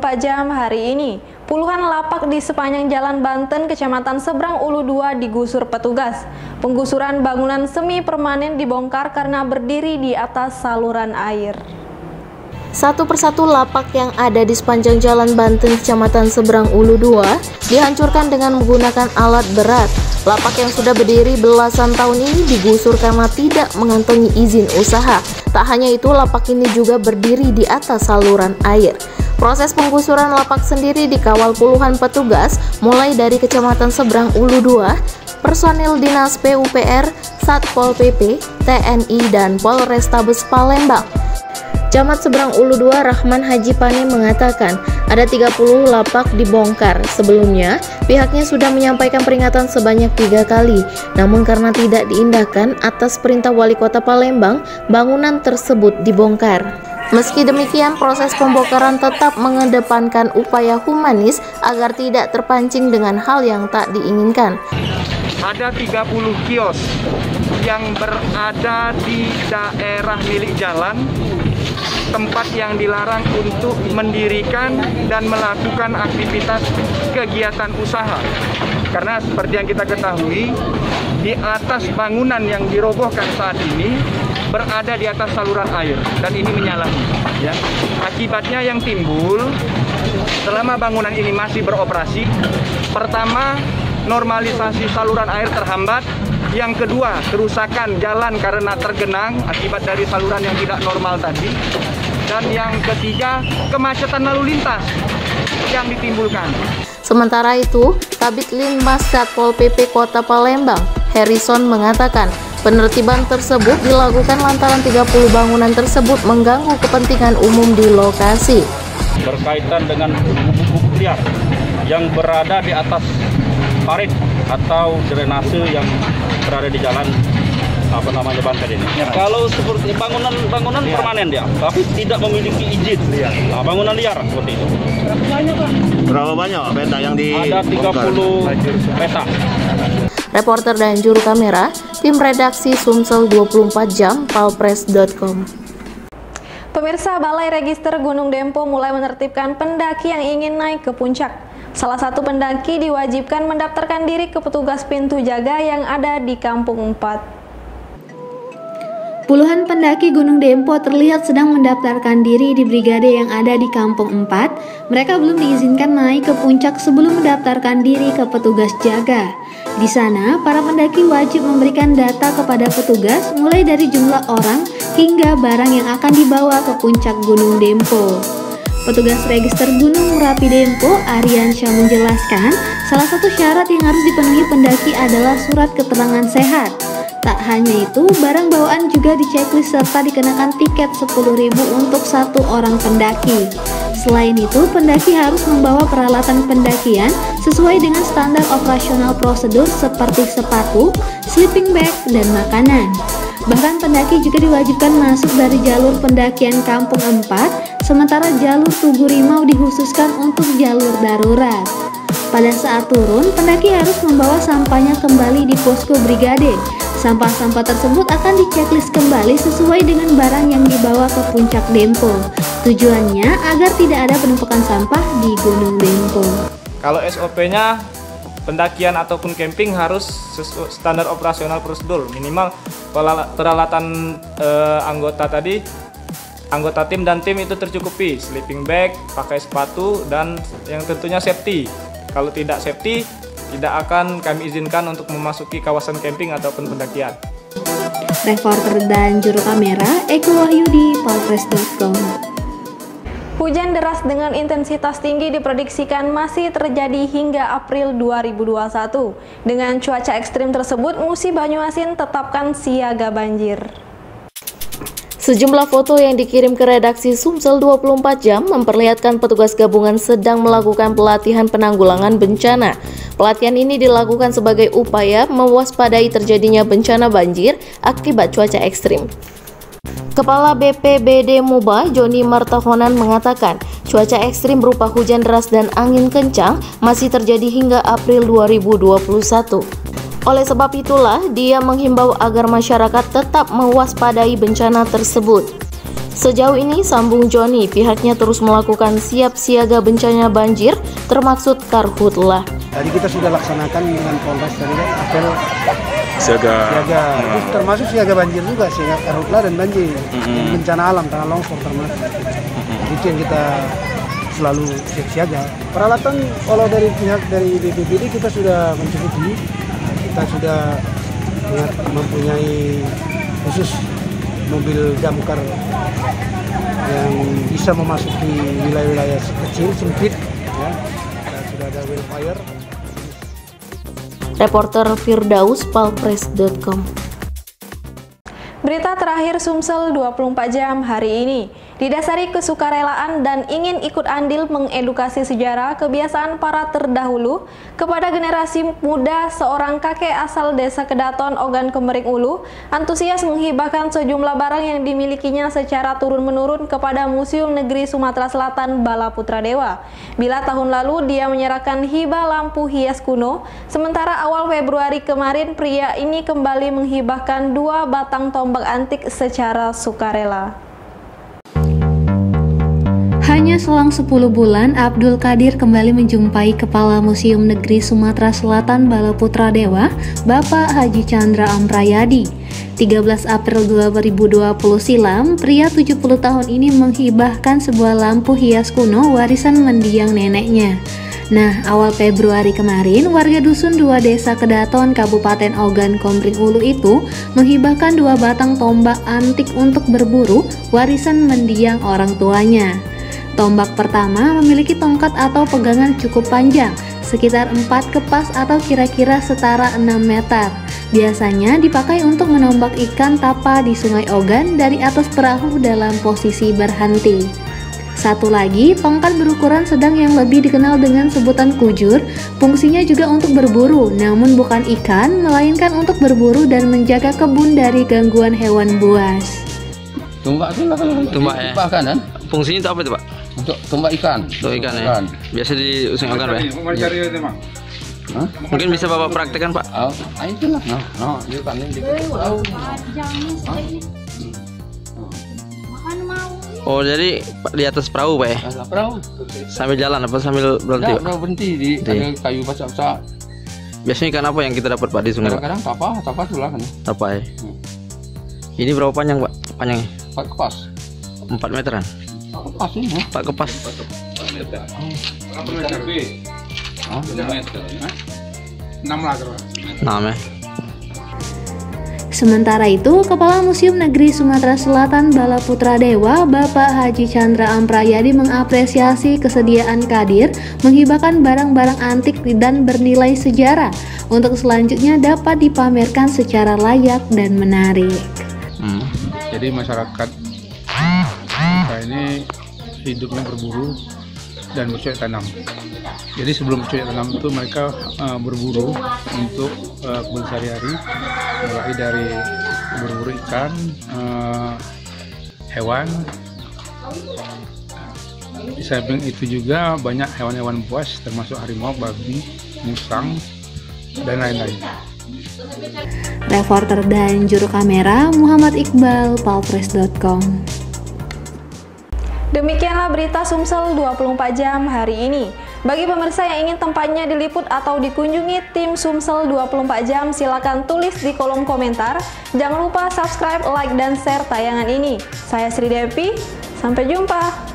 24 jam hari ini, puluhan lapak di sepanjang Jalan Banten, Kecamatan Seberang Ulu 2 digusur petugas. Penggusuran bangunan semi permanen dibongkar karena berdiri di atas saluran air. Satu persatu lapak yang ada di sepanjang Jalan Banten, Kecamatan Seberang Ulu 2 dihancurkan dengan menggunakan alat berat. Lapak yang sudah berdiri belasan tahun ini digusur karena tidak mengantongi izin usaha. Tak hanya itu, lapak ini juga berdiri di atas saluran air. Proses penggusuran lapak sendiri dikawal puluhan petugas, mulai dari Kecamatan Seberang Ulu 2, personil Dinas PUPR, Satpol PP, TNI, dan Polrestabes Palembang. Camat Seberang Ulu 2 Rahman Haji Pane mengatakan ada 30 lapak dibongkar. Sebelumnya, pihaknya sudah menyampaikan peringatan sebanyak 3 kali. Namun karena tidak diindahkan atas perintah Wali Kota Palembang, bangunan tersebut dibongkar. Meski demikian, proses pembongkaran tetap mengedepankan upaya humanis agar tidak terpancing dengan hal yang tak diinginkan. Ada 30 kios yang berada di daerah milik jalan, tempat yang dilarang untuk mendirikan dan melakukan aktivitas kegiatan usaha. Karena seperti yang kita ketahui, di atas bangunan yang dirobohkan saat ini berada di atas saluran air dan ini menyalahi. Ya. Akibatnya yang timbul selama bangunan ini masih beroperasi, pertama, normalisasi saluran air terhambat. Yang kedua, kerusakan jalan karena tergenang akibat dari saluran yang tidak normal tadi. Dan yang ketiga, kemacetan lalu lintas yang ditimbulkan. Sementara itu, Kabid Linmas Satpol PP Kota Palembang, Harrison mengatakan, penertiban tersebut dilakukan lantaran 30 bangunan tersebut mengganggu kepentingan umum di lokasi. Berkaitan dengan bubuk-bubuk liar yang berada di atas parit atau drainase yang berada di jalan Banten ini. Ya, kalau seperti bangunan permanen dia, tapi tidak memiliki izin. Bangunan liar seperti itu. Berapa banyak peta yang di? Ada 30 peta. Reporter dan juru kamera, tim redaksi Sumsel 24 Jam, palpres.com. Pemirsa, Balai Register Gunung Dempo mulai menertibkan pendaki yang ingin naik ke puncak. Salah satu pendaki diwajibkan mendaftarkan diri ke petugas pintu jaga yang ada di Kampung 4. Puluhan pendaki Gunung Dempo terlihat sedang mendaftarkan diri di brigade yang ada di Kampung 4. Mereka belum diizinkan naik ke puncak sebelum mendaftarkan diri ke petugas jaga. Di sana, para pendaki wajib memberikan data kepada petugas mulai dari jumlah orang hingga barang yang akan dibawa ke puncak Gunung Dempo. Petugas register Gunung Merapi Dempo, Aryansyah menjelaskan, salah satu syarat yang harus dipenuhi pendaki adalah surat keterangan sehat. Tak hanya itu, barang bawaan juga diceklis serta dikenakan tiket 10.000 untuk satu orang pendaki. Selain itu, pendaki harus membawa peralatan pendakian sesuai dengan standar operasional prosedur seperti sepatu, sleeping bag, dan makanan. Bahkan pendaki juga diwajibkan masuk dari jalur pendakian Kampung 4, sementara jalur Tugu Rimau dikhususkan untuk jalur darurat. Pada saat turun, pendaki harus membawa sampahnya kembali di posko brigade. Sampah-sampah tersebut akan diceklis kembali sesuai dengan barang yang dibawa ke puncak Dempo. Tujuannya agar tidak ada penumpukan sampah di Gunung Dempo. Kalau SOP-nya, pendakian ataupun camping harus standar operasional prosedur. Minimal peralatan anggota tim dan tim itu tercukupi. Sleeping bag, pakai sepatu, dan yang tentunya safety. Kalau tidak safety, tidak akan kami izinkan untuk memasuki kawasan camping ataupun pendakian. Reporter dan juru kamera, Eko Wahyudi, palpres.com. Hujan deras dengan intensitas tinggi diprediksikan masih terjadi hingga April 2021. Dengan cuaca ekstrim tersebut, Musi Banyuasin tetapkan siaga banjir. Sejumlah foto yang dikirim ke redaksi Sumsel 24 Jam memperlihatkan petugas gabungan sedang melakukan pelatihan penanggulangan bencana. Pelatihan ini dilakukan sebagai upaya mewaspadai terjadinya bencana banjir akibat cuaca ekstrim. Kepala BPBD Muba, Joni Martahonan mengatakan, cuaca ekstrim berupa hujan deras dan angin kencang masih terjadi hingga April 2021. Oleh sebab itulah, dia menghimbau agar masyarakat tetap mewaspadai bencana tersebut. Sejauh ini, sambung Joni, pihaknya terus melakukan siap siaga bencana banjir, termaksud karhutlah. Tadi kita sudah laksanakan dengan Polres tadi apel Siaga. Terus termasuk siaga banjir juga, siaga karhutlah dan banjir, bencana alam, tanah longsor termasuk. Itu yang kita selalu siaga. Peralatan kalau dari pihak dari BPBD kita sudah mencukupi, kita sudah mempunyai khusus mobil damkar yang bisa memasuki wilayah-wilayah kecil, sempit, ya. Sudah ada wildfire. Reporter Firdaus, palpres.com. Berita terakhir Sumsel 24 jam hari ini. Didasari kesukarelaan dan ingin ikut andil mengedukasi sejarah kebiasaan para terdahulu kepada generasi muda, seorang kakek asal desa Kedaton, Ogan Komering Ulu, antusias menghibahkan sejumlah barang yang dimilikinya secara turun-menurun kepada Museum Negeri Sumatera Selatan Bala Putra Dewa. Bila tahun lalu dia menyerahkan hibah lampu hias kuno, sementara awal Februari kemarin pria ini kembali menghibahkan 2 batang tombak antik secara sukarela. Hanya selang 10 bulan, Abdul Qadir kembali menjumpai Kepala Museum Negeri Sumatera Selatan Bala Putra Dewa, Bapak Haji Chandra Amprayadi. 13 April 2020 silam, pria 70 tahun ini menghibahkan sebuah lampu hias kuno warisan mendiang neneknya. Nah, awal Februari kemarin, warga Dusun 2 Desa Kedaton, Kabupaten Ogan Komering Ulu itu menghibahkan 2 batang tombak antik untuk berburu warisan mendiang orang tuanya. Tombak pertama memiliki tongkat atau pegangan cukup panjang, sekitar 4 kepas atau kira-kira setara 6 meter. Biasanya dipakai untuk menombak ikan tapa di Sungai Ogan dari atas perahu dalam posisi berhenti. Satu lagi, tongkat berukuran sedang yang lebih dikenal dengan sebutan kujur, fungsinya juga untuk berburu, namun bukan ikan, melainkan untuk berburu dan menjaga kebun dari gangguan hewan buas. Tombak itu lah kalau tombak ya. Kan? Fungsinya itu apa itu, Pak? Untuk tombak ikan. Untuk ikan ya. Biasa di Sungai Ogan, Pak. Ya? Mungkin bisa Bapak praktekkan, Pak? Oh, itulah. Dia kan ini. Oh, jadi di atas perahu, Pak ya? Perahu. Sambil jalan apa sambil berhenti, Pak? Berhenti di ada kayu basah-basah. Biasanya ikan apa yang kita dapat, Pak, di sungai? Kadang-kadang tapa tulah kan. Tapa ya. Ini berapa panjang, Pak? Panjangnya? 4 kepas. 4 meteran. Kepas ini. 4 kepas. 4 meter. Berapa meter? 6 meter. 6 lah kalau. 6 ya. Sementara itu, Kepala Museum Negeri Sumatera Selatan Bala Putra Dewa, Bapak Haji Chandra Amprayadi mengapresiasi kesediaan Qadir menghibahkan barang-barang antik dan bernilai sejarah untuk selanjutnya dapat dipamerkan secara layak dan menarik. Jadi masyarakat kita ini hidupnya berburu dan bercocok tanam. Jadi sebelum bercocok tanam itu mereka berburu untuk kebutuhan sehari-hari, mulai dari berburu ikan, hewan. Di samping itu juga banyak hewan-hewan buas termasuk harimau, babi, musang, dan lain-lain. Reporter dan juru kamera Muhammad Iqbal, palpres.com. Demikianlah berita Sumsel 24 jam hari ini. Bagi pemirsa yang ingin tempatnya diliput atau dikunjungi tim Sumsel 24 jam, silakan tulis di kolom komentar. Jangan lupa subscribe, like, dan share tayangan ini. Saya Sri Devi, sampai jumpa.